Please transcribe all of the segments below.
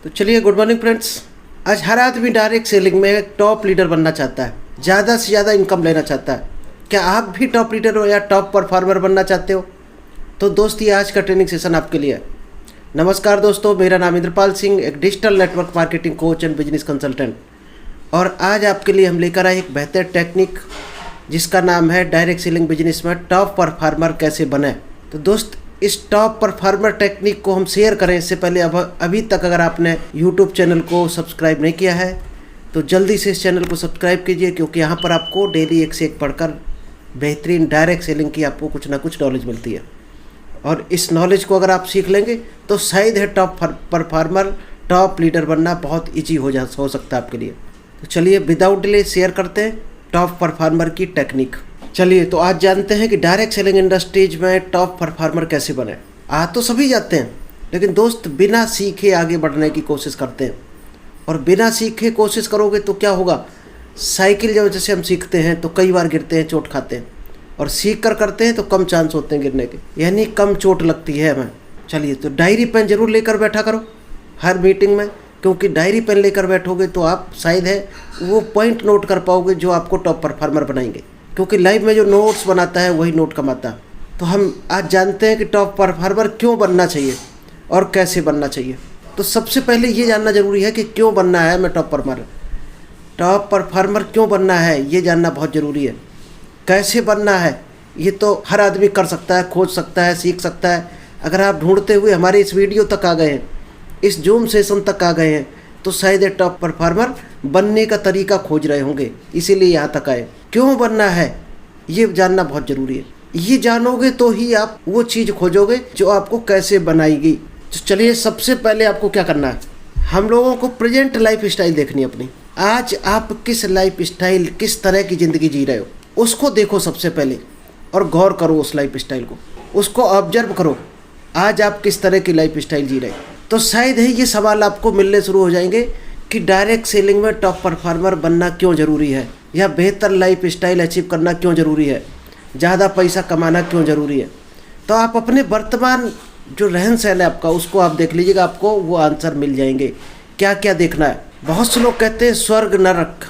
तो चलिए, good morning friends. आज हर आदमी डायरेक्ट सेलिंग में टॉप लीडर बनना चाहता है, ज़्यादा से ज़्यादा इनकम लेना चाहता है। क्या आप भी टॉप लीडर हो या टॉप परफॉर्मर बनना चाहते हो? तो दोस्त, ये आज का ट्रेनिंग सेशन आपके लिए है। नमस्कार दोस्तों, मेरा नाम इंद्रपाल सिंह, एक digital network marketing coach and business consultant. और आज आपके लिए हम लेकर आए एक बेहतर टेक्निक जिसका नाम है डायरेक्ट सेलिंग बिजनेस में टॉप परफॉर्मर कैसे बने। तो दोस्त, इस टॉप परफॉर्मर टेक्निक को हम शेयर करें इससे पहले अभी तक अगर आपने यूट्यूब चैनल को सब्सक्राइब नहीं किया है तो जल्दी से इस चैनल को सब्सक्राइब कीजिए, क्योंकि यहाँ पर आपको डेली एक से एक पढ़कर बेहतरीन डायरेक्ट सेलिंग की आपको कुछ ना कुछ नॉलेज मिलती है। और इस नॉलेज को अगर आप सीख लेंगे तो शायद है टॉप परफॉर्मर, टॉप लीडर बनना बहुत ईजी हो सकता है आपके लिए। तो चलिए, विदाउट डिले शेयर करते हैं टॉप परफॉर्मर की टेक्निक। चलिए, तो आज जानते हैं कि डायरेक्ट सेलिंग इंडस्ट्रीज में टॉप परफॉर्मर कैसे बने। तो सभी जाते हैं, लेकिन दोस्त बिना सीखे आगे बढ़ने की कोशिश करते हैं। और बिना सीखे कोशिश करोगे तो क्या होगा, साइकिल जब जैसे हम सीखते हैं तो कई बार गिरते हैं, चोट खाते हैं, और सीख कर करते हैं तो कम चांस होते हैं गिरने के, यानी कम चोट लगती है हमें। चलिए, तो डायरी पेन जरूर लेकर बैठा करो हर मीटिंग में, क्योंकि डायरी पेन लेकर बैठोगे तो आप शायद है वो पॉइंट नोट कर पाओगे जो आपको टॉप परफॉर्मर बनाएंगे, क्योंकि लाइफ में जो नोट्स बनाता है वही नोट कमाता है। तो हम आज जानते हैं कि टॉप परफॉर्मर क्यों बनना चाहिए और कैसे बनना चाहिए। तो सबसे पहले ये जानना जरूरी है कि क्यों बनना है मैं टॉप परफॉर्मर क्यों बनना है, ये जानना बहुत ज़रूरी है। कैसे बनना है ये तो हर आदमी कर सकता है, खोज सकता है, सीख सकता है। अगर आप ढूंढते हुए हमारे इस वीडियो तक आ गए हैं, इस जूम सेशन तक आ गए हैं, तो शायद ये टॉप परफॉर्मर बनने का तरीका खोज रहे होंगे, इसीलिए यहाँ तक आए। क्यों बनना है ये जानना बहुत ज़रूरी है। ये जानोगे तो ही आप वो चीज़ खोजोगे जो आपको कैसे बनाएगी। तो चलिए, सबसे पहले आपको क्या करना है, हम लोगों को प्रेजेंट लाइफ स्टाइल देखनी है अपनी। आज आप किस लाइफ स्टाइल, किस तरह की ज़िंदगी जी रहे हो, उसको देखो सबसे पहले और गौर करो उस लाइफ स्टाइल को, उसको ऑब्जर्व करो। आज आप किस तरह की लाइफ स्टाइल जी रहे हो, तो शायद है ये सवाल आपको मिलने शुरू हो जाएंगे कि डायरेक्ट सेलिंग में टॉप परफॉर्मर बनना क्यों ज़रूरी है, या बेहतर लाइफ स्टाइल अचीव करना क्यों ज़रूरी है, ज़्यादा पैसा कमाना क्यों ज़रूरी है। तो आप अपने वर्तमान जो रहन सहन है आपका, उसको आप देख लीजिएगा, आपको वो आंसर मिल जाएंगे। क्या क्या देखना है। बहुत से लोग कहते हैं स्वर्ग नरक,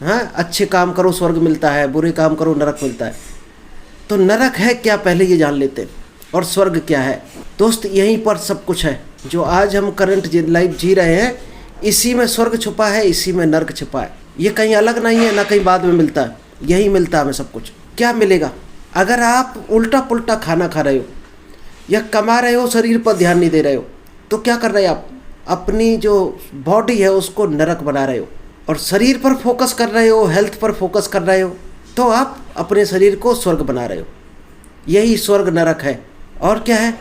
हाँ, अच्छे काम करो स्वर्ग मिलता है, बुरे काम करो नरक मिलता है। तो नरक है क्या, पहले ये जान लेते हैं, और स्वर्ग क्या है। दोस्त, यहीं पर सब कुछ है। जो आज हम करंट लाइफ जी रहे हैं, इसी में स्वर्ग छुपा है, इसी में नर्क छुपा है। ये कहीं अलग नहीं है, ना कहीं बाद में मिलता है, यही मिलता है हमें सब कुछ। क्या मिलेगा, अगर आप उल्टा पुल्टा खाना खा रहे हो या कमा रहे हो, शरीर पर ध्यान नहीं दे रहे हो, तो क्या कर रहे हो आप, अपनी जो बॉडी है उसको नरक बना रहे हो। और शरीर पर फोकस कर रहे हो, हेल्थ पर फोकस कर रहे हो, तो आप अपने शरीर को स्वर्ग बना रहे हो। यही स्वर्ग नरक है। और क्या है,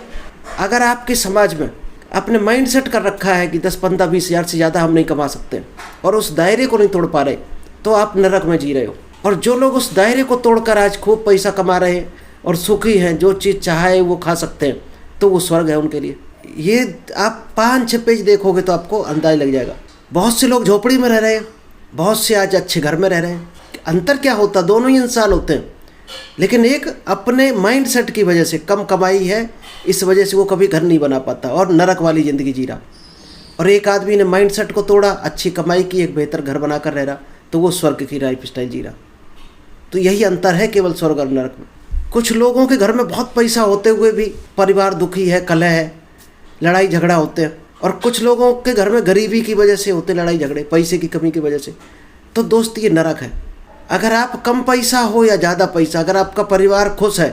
अगर आपके समाज में अपने माइंड सेट कर रखा है कि 10, 15, 20 हज़ार से ज़्यादा हम नहीं कमा सकते, और उस दायरे को नहीं तोड़ पा रहे, तो आप नरक में जी रहे हो। और जो लोग उस दायरे को तोड़कर आज खूब पैसा कमा रहे हैं और सुखी हैं, जो चीज़ चाहे वो खा सकते हैं, तो वो स्वर्ग है उनके लिए। ये आप 5-6 पेज देखोगे तो आपको अंदाज़ लग जाएगा। बहुत से लोग झोपड़ी में रह रहे हैं, बहुत से आज अच्छे घर में रह रहे हैं। अंतर क्या होता, दोनों ही इंसान होते हैं, लेकिन एक अपने माइंड सेट की वजह से, कम कमाई है इस वजह से वो कभी घर नहीं बना पाता और नरक वाली ज़िंदगी जी रहा। और एक आदमी ने माइंड सेट को तोड़ा, अच्छी कमाई की, एक बेहतर घर बना कर रह रहा, तो वो स्वर्ग की लाइफ स्टाइल जी रहा। तो यही अंतर है केवल स्वर्ग और नरक में। कुछ लोगों के घर में बहुत पैसा होते हुए भी परिवार दुखी है, कलह है, लड़ाई झगड़ा होते हैं। और कुछ लोगों के घर में गरीबी की वजह से होते लड़ाई झगड़े, पैसे की कमी की वजह से। तो दोस्त, ये नरक है। अगर आप कम पैसा हो या ज़्यादा पैसा, अगर आपका परिवार खुश है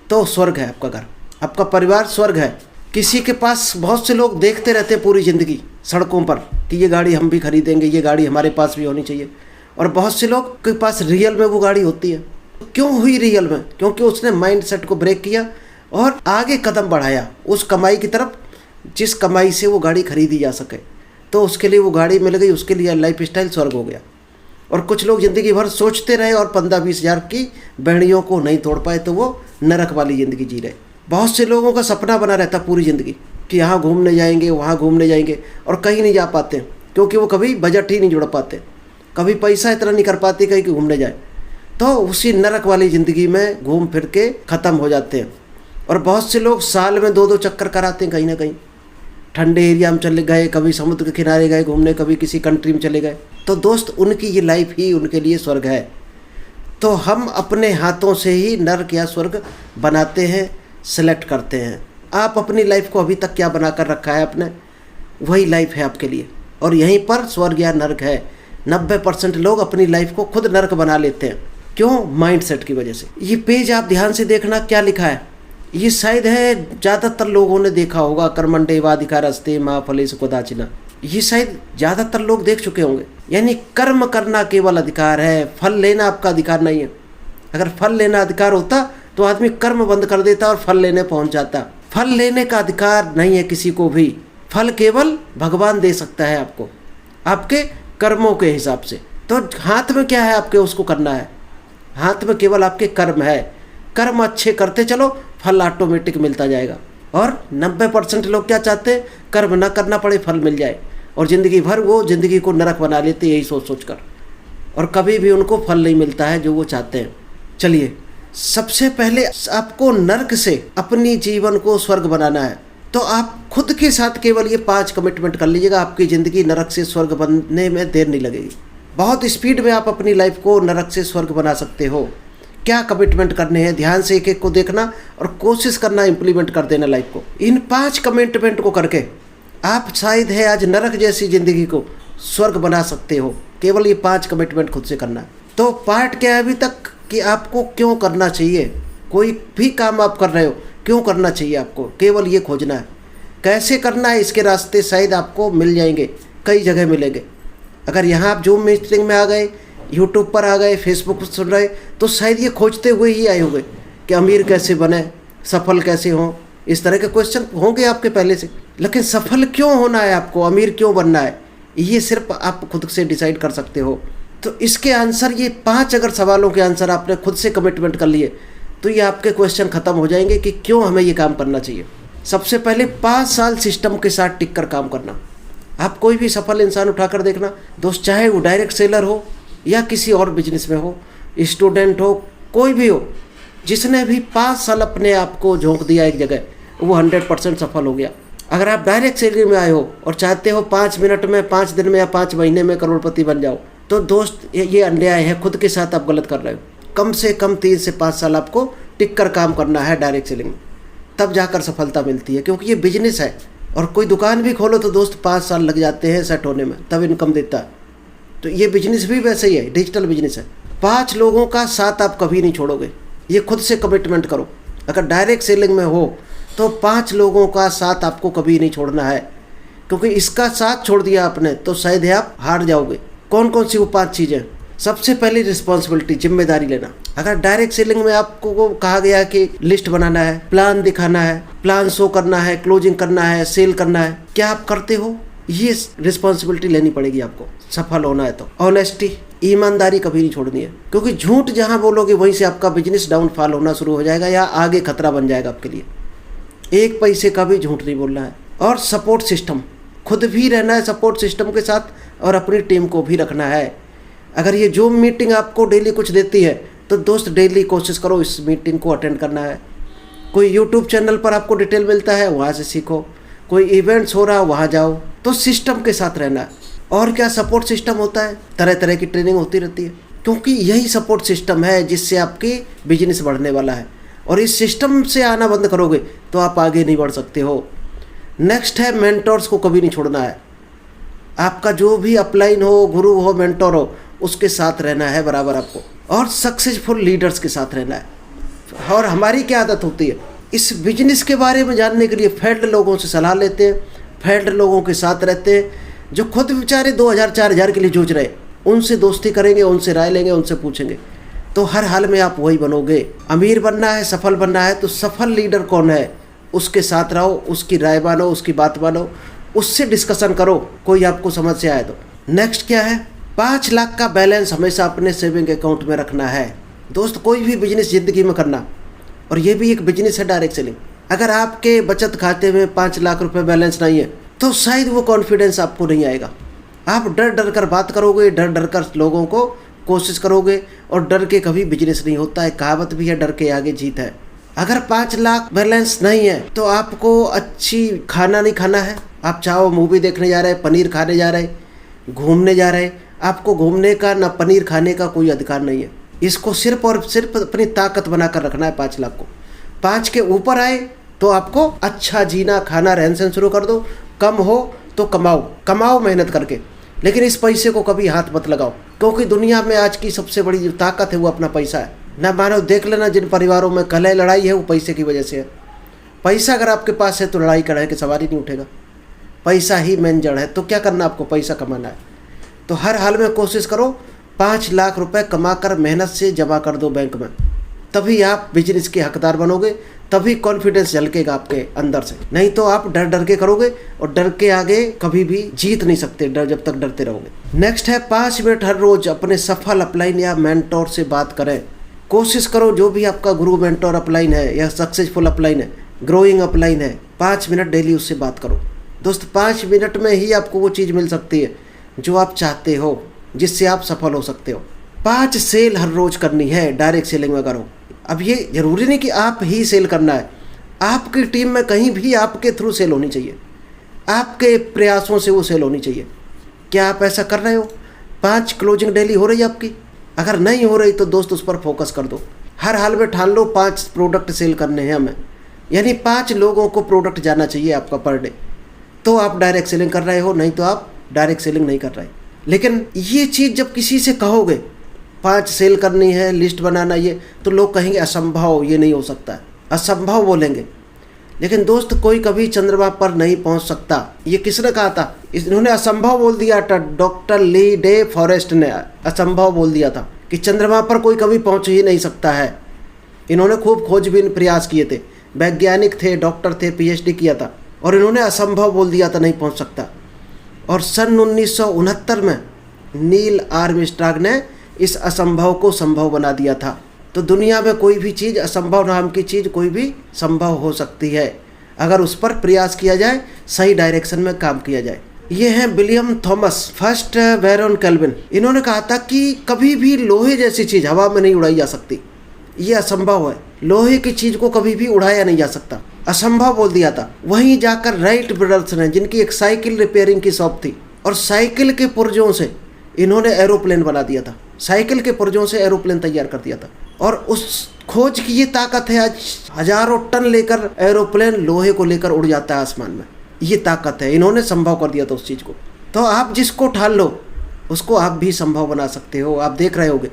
तो स्वर्ग है आपका घर, आपका परिवार स्वर्ग है। किसी के पास, बहुत से लोग देखते रहते हैं पूरी ज़िंदगी सड़कों पर कि ये गाड़ी हम भी खरीदेंगे, ये गाड़ी हमारे पास भी होनी चाहिए। और बहुत से लोग के पास रियल में वो गाड़ी होती है। क्यों हुई रियल में? क्योंकि उसने माइंड सेट को ब्रेक किया और आगे कदम बढ़ाया उस कमाई की तरफ जिस कमाई से वो गाड़ी खरीदी जा सके। तो उसके लिए वो गाड़ी मिल गई, उसके लिए लाइफ स्टाइल स्वर्ग हो गया। और कुछ लोग ज़िंदगी भर सोचते रहे और 15-20 हज़ार की बेड़ियों को नहीं तोड़ पाए, तो वो नरक वाली ज़िंदगी जी रहे। बहुत से लोगों का सपना बना रहता पूरी ज़िंदगी कि यहाँ घूमने जाएंगे, वहाँ घूमने जाएंगे, और कहीं नहीं जा पाते, क्योंकि वो कभी बजट ही नहीं जुड़ पाते, कभी पैसा इतना नहीं कर पाते कहीं कि घूमने जाए। तो उसी नरक वाली ज़िंदगी में घूम फिर के ख़त्म हो जाते हैं। और बहुत से लोग साल में 2-2 चक्कर कराते हैं कहीं ना कहीं, ठंडे एरिया में चले गए, कभी समुद्र के किनारे गए घूमने, कभी किसी कंट्री में चले गए, तो दोस्त उनकी ये लाइफ ही उनके लिए स्वर्ग है। तो हम अपने हाथों से ही नर्क या स्वर्ग बनाते हैं, सेलेक्ट करते हैं। आप अपनी लाइफ को अभी तक क्या बना कर रखा है आपने, वही लाइफ है आपके लिए, और यहीं पर स्वर्ग या नर्क है। 90% लोग अपनी लाइफ को खुद नर्क बना लेते हैं। क्यों? माइंडसेट की वजह से। ये पेज आप ध्यान से देखना क्या लिखा है। ये शायद है ज़्यादातर लोगों ने देखा होगा, कर्मण्येवाधिकारस्ते मा फलेषु कदाचन। ये शायद ज़्यादातर लोग देख चुके होंगे। यानी कर्म करना केवल अधिकार है, फल लेना आपका अधिकार नहीं है। अगर फल लेना अधिकार होता तो आदमी कर्म बंद कर देता और फल लेने पहुंच जाता। फल लेने का अधिकार नहीं है किसी को भी। फल केवल भगवान दे सकता है आपको, आपके कर्मों के हिसाब से। तो हाथ में क्या है आपके, उसको करना है। हाथ में केवल आपके कर्म है। कर्म अच्छे करते चलो, फल ऑटोमेटिक मिलता जाएगा। और 90% लोग क्या चाहते हैं, कर्म ना करना पड़े, फल मिल जाए, और ज़िंदगी भर वो ज़िंदगी को नरक बना लेते यही सोच सोच कर, और कभी भी उनको फल नहीं मिलता है जो वो चाहते हैं। चलिए, सबसे पहले आपको नरक से अपनी जीवन को स्वर्ग बनाना है। तो आप खुद के साथ केवल ये 5 कमिटमेंट कर लीजिएगा, आपकी ज़िंदगी नरक से स्वर्ग बनने में देर नहीं लगेगी। बहुत स्पीड में आप अपनी लाइफ को नरक से स्वर्ग बना सकते हो। क्या कमिटमेंट करने हैं, ध्यान से एक एक को देखना और कोशिश करना इम्प्लीमेंट कर देना लाइफ को। इन 5 कमिटमेंट को करके आप शायद है आज नरक जैसी ज़िंदगी को स्वर्ग बना सकते हो। केवल ये 5 कमिटमेंट खुद से करना है। तो पार्ट क्या है अभी तक कि आपको क्यों करना चाहिए। कोई भी काम आप कर रहे हो, क्यों करना चाहिए आपको, केवल ये खोजना है। कैसे करना है, इसके रास्ते शायद आपको मिल जाएंगे, कई जगह मिलेंगे। अगर यहाँ आप जूम मीटिंग में आ गए, यूट्यूब पर आ गए, फेसबुक पर सुन रहे, तो शायद ये खोजते हुए ही आए होंगे कि अमीर कैसे बने, सफल कैसे हों। इस तरह के क्वेश्चन होंगे आपके पहले से। लेकिन सफल क्यों होना है आपको, अमीर क्यों बनना है, ये सिर्फ आप खुद से डिसाइड कर सकते हो। तो इसके आंसर, ये 5 अगर सवालों के आंसर आपने खुद से कमिटमेंट कर लिए, तो ये आपके क्वेश्चन ख़त्म हो जाएंगे कि क्यों हमें ये काम करना चाहिए। सबसे पहले 5 साल सिस्टम के साथ टिक कर काम करना। आप कोई भी सफल इंसान उठाकर देखना दोस्त, चाहे वो डायरेक्ट सेलर हो या किसी और बिजनेस में हो, स्टूडेंट हो, कोई भी हो, जिसने भी 5 साल अपने आप को झोंक दिया एक जगह, वो 100% सफल हो गया। अगर आप डायरेक्ट सैलरी में आए हो और चाहते हो 5 मिनट में, 5 दिन में या 5 महीने में करोड़पति बन जाओ, तो दोस्त ये अन्याय है, खुद के साथ आप गलत कर रहे हो। कम से कम 3 से 5 साल आपको टिक कर काम करना है डायरेक्ट सेलिंग में, तब जाकर सफलता मिलती है। क्योंकि ये बिजनेस है, और कोई दुकान भी खोलो तो दोस्त 5 साल लग जाते हैं सेट होने में, तब इनकम देता है। तो ये बिजनेस भी वैसे ही है, डिजिटल बिजनेस है। 5 लोगों का साथ आप कभी नहीं छोड़ोगे, ये खुद से कमिटमेंट करो। अगर डायरेक्ट सेलिंग में हो तो 5 लोगों का साथ आपको कभी नहीं छोड़ना है, क्योंकि इसका साथ छोड़ दिया आपने तो शायद ही आप हार जाओगे। कौन कौन सी वो 5 चीज़ें? सबसे पहली रिस्पॉन्सिबिलिटी, जिम्मेदारी लेना। अगर डायरेक्ट सेलिंग में आपको कहा गया कि लिस्ट बनाना है, प्लान दिखाना है, प्लान शो करना है, क्लोजिंग करना है, सेल करना है, क्या आप करते हो? ये रिस्पॉन्सिबिलिटी लेनी पड़ेगी आपको सफल होना है। तो ऑनेस्टी, ईमानदारी कभी नहीं छोड़नी है, क्योंकि झूठ जहां बोलोगे वहीं से आपका बिजनेस डाउनफॉल होना शुरू हो जाएगा या आगे खतरा बन जाएगा आपके लिए। 1 पैसे का भी झूठ नहीं बोलना है। और सपोर्ट सिस्टम, खुद भी रहना है सपोर्ट सिस्टम के साथ और अपनी टीम को भी रखना है। अगर ये जूम मीटिंग आपको डेली कुछ देती है तो दोस्त डेली कोशिश करो इस मीटिंग को अटेंड करना है। कोई यूट्यूब चैनल पर आपको डिटेल मिलता है, वहाँ से सीखो। कोई इवेंट्स हो रहा है, वहाँ जाओ। तो सिस्टम के साथ रहना है। और क्या सपोर्ट सिस्टम होता है, तरह तरह की ट्रेनिंग होती रहती है, क्योंकि यही सपोर्ट सिस्टम है जिससे आपकी बिजनेस बढ़ने वाला है। और इस सिस्टम से आना बंद करोगे तो आप आगे नहीं बढ़ सकते हो। नेक्स्ट है मेंटर्स को कभी नहीं छोड़ना है। आपका जो भी अपलाइन हो, गुरु हो, मेंटर हो, उसके साथ रहना है बराबर आपको। और सक्सेसफुल लीडर्स के साथ रहना है। और हमारी क्या आदत होती है, इस बिजनेस के बारे में जानने के लिए फेल्ड लोगों से सलाह लेते हैं, फेल्ड लोगों के साथ रहते हैं, जो खुद बेचारे 2000-4000 के लिए जूझ रहे, उनसे दोस्ती करेंगे, उनसे राय लेंगे, उनसे पूछेंगे, तो हर हाल में आप वही बनोगे। अमीर बनना है, सफल बनना है, तो सफल लीडर कौन है उसके साथ रहो, उसकी राय मानो, उसकी बात मानो, उससे डिस्कशन करो, कोई आपको समस्या आए तो। नेक्स्ट क्या है, 5 लाख का बैलेंस हमेशा अपने सेविंग अकाउंट में रखना है। दोस्त कोई भी बिजनेस ज़िंदगी में करना, और ये भी एक बिजनेस है डायरेक्ट सेलिंग। अगर आपके बचत खाते में 5 लाख रुपए बैलेंस नहीं है तो शायद वो कॉन्फिडेंस आपको नहीं आएगा। आप डर डर कर बात करोगे, डर डर कर लोगों को कोशिश करोगे, और डर के कभी बिजनेस नहीं होता है। कहावत भी है, डर के आगे जीत है। अगर 5 लाख बैलेंस नहीं है तो आपको अच्छी खाना नहीं खाना है, आप चाहो मूवी देखने जा रहे, पनीर खाने जा रहे, घूमने जा रहे, आपको घूमने का ना पनीर खाने का कोई अधिकार नहीं है। इसको सिर्फ और सिर्फ अपनी ताकत बनाकर रखना है 5 लाख को। 5 के ऊपर आए तो आपको अच्छा जीना, खाना, रहन सहन शुरू कर दो। कम हो तो कमाओ मेहनत करके, लेकिन इस पैसे को कभी हाथ मत लगाओ, क्योंकि दुनिया में आज की सबसे बड़ी जो ताकत है वो अपना पैसा है। ना मानो देख लेना जिन परिवारों में कलह लड़ाई है वो पैसे की वजह से है। पैसा अगर आपके पास है तो लड़ाई कड़ाई के सवाल ही नहीं उठेगा। पैसा ही मेन जड़ है। तो क्या करना, आपको पैसा कमाना है तो हर हाल में कोशिश करो 5 लाख रुपए कमाकर मेहनत से जमा कर दो बैंक में, तभी आप बिजनेस के हकदार बनोगे, तभी कॉन्फिडेंस झलकेगा आपके अंदर से। नहीं तो आप डर डर के करोगे और डर के आगे कभी भी जीत नहीं सकते, डर जब तक डरते रहोगे। नेक्स्ट है 5 मिनट हर रोज अपने सफल अपलाइन या मेंटोर से बात करें। कोशिश करो जो भी आपका गुरु, मेंटोर अपलाइन है या सक्सेसफुल अपलाइन है, ग्रोइंग अपलाइन है, 5 मिनट डेली उससे बात करो। दोस्त 5 मिनट में ही आपको वो चीज़ मिल सकती है जो आप चाहते हो, जिससे आप सफल हो सकते हो। 5 सेल हर रोज करनी है, डायरेक्ट सेलिंग में करो। अब ये जरूरी नहीं कि आप ही सेल करना है, आपकी टीम में कहीं भी आपके थ्रू सेल होनी चाहिए, आपके प्रयासों से वो सेल होनी चाहिए। क्या आप ऐसा कर रहे हो? 5 क्लोजिंग डेली हो रही है आपकी? अगर नहीं हो रही तो दोस्त उस पर फोकस कर दो। हर हाल में ठान लो 5 प्रोडक्ट सेल करने हैं हमें, यानी 5 लोगों को प्रोडक्ट जाना चाहिए आपका पर डे, तो आप डायरेक्ट सेलिंग कर रहे हो, नहीं तो आप डायरेक्ट सेलिंग नहीं कर रहे। लेकिन ये चीज़ जब किसी से कहोगे 5 सेल करनी है, लिस्ट बनाना, ये तो लोग कहेंगे असंभव, ये नहीं हो सकता है, असंभव बोलेंगे। लेकिन दोस्त कोई कभी चंद्रमा पर नहीं पहुंच सकता। ये किसने कहा था? इन्होंने असंभव बोल दिया था, डॉक्टर ली डे फॉरेस्ट ने असंभव बोल दिया था कि चंद्रमा पर कोई कभी पहुंच ही नहीं सकता है। इन्होंने खूब खोजबीन प्रयास किए थे, वैज्ञानिक थे, डॉक्टर थे, PhD किया था, और इन्होंने असंभव बोल दिया था नहीं पहुंच सकता। और सन 1969 में नील आर्मस्ट्रांग ने इस असंभव को संभव बना दिया था। तो दुनिया में कोई भी चीज़, असंभव नाम की चीज़ कोई भी संभव हो सकती है अगर उस पर प्रयास किया जाए, सही डायरेक्शन में काम किया जाए। ये हैं विलियम थॉमस, फर्स्ट बैरन केल्विन। इन्होंने कहा था कि कभी भी लोहे जैसी चीज़ हवा में नहीं उड़ाई जा सकती, ये असंभव है। लोहे की चीज़ को कभी भी उड़ाया नहीं जा सकता, असंभव बोल दिया था। वहीं जाकर राइट ब्रदर्स ने, जिनकी एक साइकिल रिपेयरिंग की शॉप थी, और साइकिल के पुर्जों से इन्होंने एरोप्लेन बना दिया था, साइकिल के पुर्जों से एरोप्लेन तैयार कर दिया था। और उस खोज की ये ताकत है, आज हजारों टन लेकर एरोप्लेन लोहे को लेकर उड़ जाता है आसमान में। ये ताकत है, इन्होंने संभव कर दिया था उस चीज़ को। तो आप जिसको ठान लो उसको आप भी संभव बना सकते हो। आप देख रहे होगे,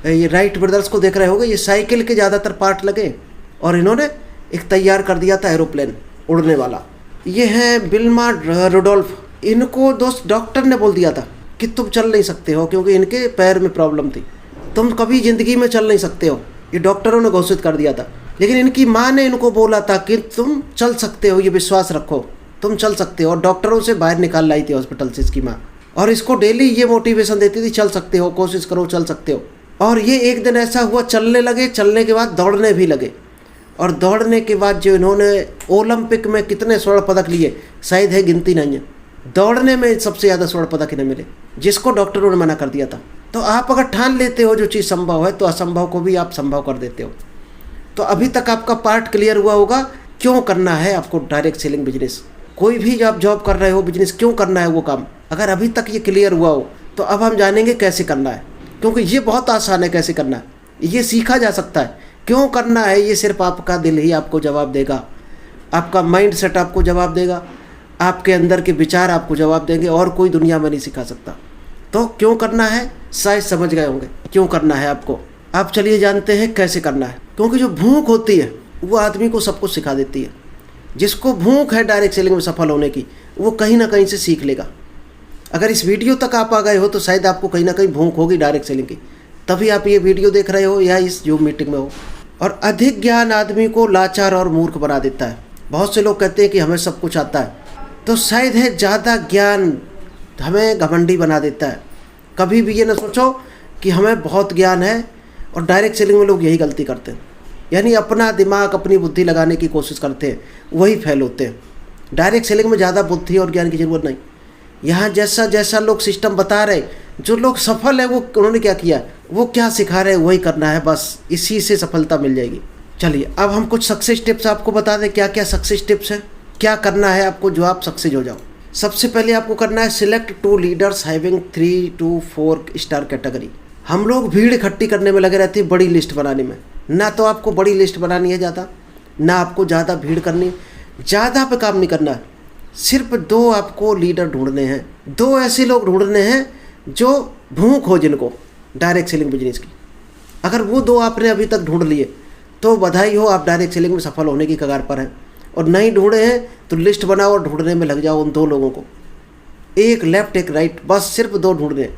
ये राइट ब्रदर्स को देख रहे होगे, ये साइकिल के ज़्यादातर पार्ट लगे और इन्होंने एक तैयार कर दिया था एरोप्लेन उड़ने वाला। ये हैं विल्मा रुडोल्फ। इनको दोस्त डॉक्टर ने बोल दिया था कि तुम चल नहीं सकते हो, क्योंकि इनके पैर में प्रॉब्लम थी, तुम कभी ज़िंदगी में चल नहीं सकते हो, ये डॉक्टरों ने घोषित कर दिया था। लेकिन इनकी माँ ने इनको बोला था कि तुम चल सकते हो, ये विश्वास रखो, तुम चल सकते हो। और डॉक्टरों से बाहर निकाल लाई थी हॉस्पिटल से इसकी माँ, और इसको डेली ये मोटिवेशन देती थी, चल सकते हो, कोशिश करो, चल सकते हो। और ये एक दिन ऐसा हुआ, चलने लगे, चलने के बाद दौड़ने भी लगे, और दौड़ने के बाद जो इन्होंने ओलंपिक में कितने स्वर्ण पदक लिए शायद है गिनती नहीं है। दौड़ने में सबसे ज़्यादा स्वर्ण पदक इन्हें मिले, जिसको डॉक्टरों ने मना कर दिया था। तो आप अगर ठान लेते हो जो चीज़ संभव है, तो असंभव को भी आप संभव कर देते हो। तो अभी तक आपका पार्ट क्लियर हुआ होगा क्यों करना है आपको डायरेक्ट सेलिंग बिजनेस। कोई भी आप जॉब कर रहे हो, बिजनेस क्यों करना है वो काम, अगर अभी तक ये क्लियर हुआ हो तो अब हम जानेंगे कैसे करना है। क्योंकि ये बहुत आसान है कैसे करना है, ये सीखा जा सकता है। क्यों करना है ये सिर्फ आपका दिल ही आपको जवाब देगा, आपका माइंड सेट आपको जवाब देगा, आपके अंदर के विचार आपको जवाब देंगे, और कोई दुनिया में नहीं सिखा सकता। तो क्यों करना है शायद समझ गए होंगे क्यों करना है आपको। आप चलिए जानते हैं कैसे करना है। क्योंकि जो भूख होती है वो आदमी को सब कुछ सिखा देती है। जिसको भूख है डायरेक्ट सेलिंग में सफल होने की, वो कहीं ना कहीं से सीख लेगा। अगर इस वीडियो तक आप आ गए हो तो शायद आपको कहीं ना कहीं भूख होगी डायरेक्ट सेलिंग की, तभी आप ये वीडियो देख रहे हो या इस जूम मीटिंग में हो। और अधिक ज्ञान आदमी को लाचार और मूर्ख बना देता है। बहुत से लोग कहते हैं कि हमें सब कुछ आता है, तो शायद है ज़्यादा ज्ञान हमें घमंडी बना देता है। कभी भी ये ना सोचो कि हमें बहुत ज्ञान है, और डायरेक्ट सेलिंग में लोग यही गलती करते हैं, यानी अपना दिमाग, अपनी बुद्धि लगाने की कोशिश करते हैं, वही फेल होते हैं। डायरेक्ट सेलिंग में ज़्यादा बुद्धि और ज्ञान की ज़रूरत नहीं। यहाँ जैसा जैसा लोग सिस्टम बता रहे, जो लोग सफल है वो उन्होंने क्या किया, वो क्या सिखा रहे वही करना है, बस इसी से सफलता मिल जाएगी। चलिए अब हम कुछ सक्सेस टिप्स आपको बता दें, क्या क्या सक्सेस टिप्स हैं, क्या करना है आपको जो आप सक्सेस हो जाओ। सबसे पहले आपको करना है select 2 leaders having 3 to 4 star category. हम लोग भीड़ इकट्ठी करने में लगे रहते हैं, बड़ी लिस्ट बनाने में। ना तो आपको बड़ी लिस्ट बनानी है ज़्यादा, ना आपको ज़्यादा भीड़ करनी, ज़्यादा पे काम नहीं करना है। सिर्फ 2 आपको लीडर ढूंढने हैं, 2 ऐसे लोग ढूंढने हैं जो भूख हो जिनको डायरेक्ट सेलिंग बिजनेस की। अगर वो 2 आपने अभी तक ढूंढ लिए तो बधाई हो, आप डायरेक्ट सेलिंग में सफल होने की कगार पर हैं। और नहीं ढूंढे हैं तो लिस्ट बनाओ और ढूंढने में लग जाओ उन 2 लोगों को, एक लेफ्ट एक राइट, बस सिर्फ 2 ढूंढने।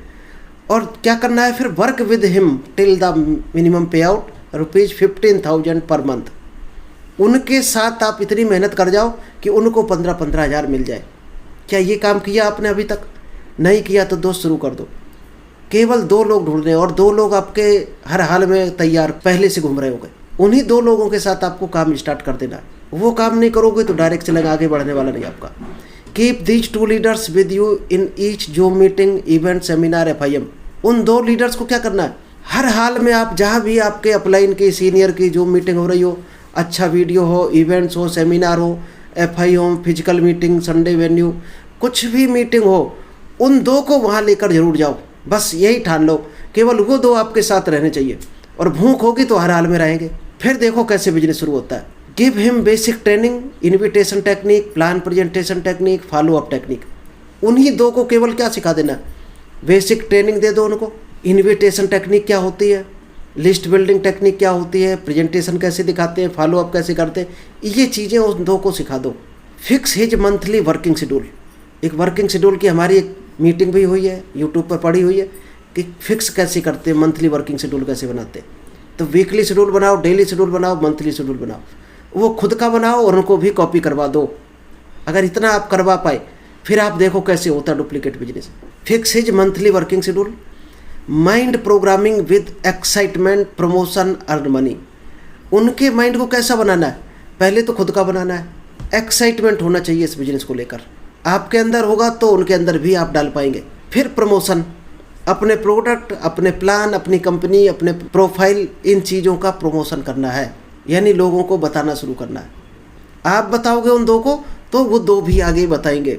और क्या करना है फिर, work with him till the minimum पे आउट ₹15,000 पर मंथ। उनके साथ आप इतनी मेहनत कर जाओ कि उनको 15-15 हज़ार मिल जाए। क्या ये काम किया आपने अभी तक? नहीं किया तो दोस्त शुरू कर दो। केवल 2 लोग ढूंढने, और 2 लोग आपके हर हाल में तैयार पहले से घूम रहे होंगे। उन्हीं 2 लोगों के साथ आपको काम स्टार्ट कर देना है। वो काम नहीं करोगे तो डायरेक्ट सेलिंग आगे बढ़ने वाला नहीं आपका। Keep these 2 leaders with you in each zoom meeting, event, seminar, FIM। उन 2 लीडर्स को क्या करना है, हर हाल में आप जहाँ भी आपके अपलाइन की, सीनियर की जूम मीटिंग हो रही हो, अच्छा वीडियो हो, इवेंट्स हो, सेमिनार हो, FI हो, फिजिकल मीटिंग, संडे वेन्यू, कुछ भी मीटिंग हो, उन 2 को वहाँ लेकर जरूर जाओ। बस यही ठान लो, केवल वो 2 आपके साथ रहने चाहिए। और भूख होगी तो हर हाल में रहेंगे। फिर देखो कैसे बिजनेस शुरू होता है। Give him basic training, invitation technique, plan presentation technique, follow up technique. उन्हीं 2 को केवल क्या सिखा देना, बेसिक ट्रेनिंग दे दो उनको। इन्विटेशन टेक्निक क्या होती है, लिस्ट बिल्डिंग टेक्निक क्या होती है, प्रेजेंटेशन कैसे दिखाते हैं, फॉलो अप कैसे करते हैं, ये चीज़ें उन 2 को सिखा दो। Fix his monthly working schedule. एक वर्किंग शेड्यूल की हमारी एक मीटिंग भी हुई है, यूट्यूब पर पड़ी हुई है कि फिक्स कैसे करते हैं, मंथली वर्किंग शेड्यूल कैसे बनाते हैं। तो वीकली शेड्यूल बनाओ, डेली शेड्यूल बनाओ, मंथली शेड्यूल बनाओ। वो खुद का बनाओ और उनको भी कॉपी करवा दो। अगर इतना आप करवा पाए फिर आप देखो कैसे होता है duplicate business. Fix his monthly working schedule. Mind programming with excitement, promotion, earn money. उनके माइंड को कैसा बनाना है, पहले तो खुद का बनाना है। एक्साइटमेंट होना चाहिए इस बिजनेस को लेकर, आपके अंदर होगा तो उनके अंदर भी आप डाल पाएंगे। फिर प्रमोशन, अपने प्रोडक्ट, अपने प्लान, अपनी कंपनी, अपने प्रोफाइल, इन चीज़ों का प्रमोशन करना है, यानी लोगों को बताना शुरू करना है। आप बताओगे उन 2 को तो वो 2 भी आगे बताएंगे।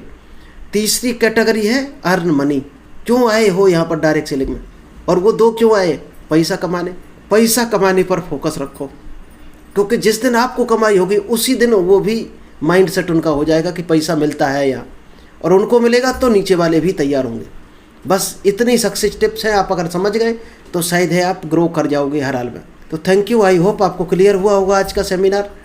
तीसरी कैटेगरी है अर्न मनी। क्यों आए हो यहाँ पर डायरेक्ट सेलिंग में, और वो 2 क्यों आए, पैसा कमाने। पैसा कमाने पर फोकस रखो, क्योंकि जिस दिन आपको कमाई होगी उसी दिन वो भी माइंड सेट उनका हो जाएगा कि पैसा मिलता है यहाँ, और उनको मिलेगा तो नीचे वाले भी तैयार होंगे। बस इतनी सक्सेस टिप्स हैं, आप अगर समझ गए तो शायद है आप ग्रो कर जाओगे हर हाल में। तो थैंक यू, आई होप आपको क्लियर हुआ होगा आज का सेमिनार।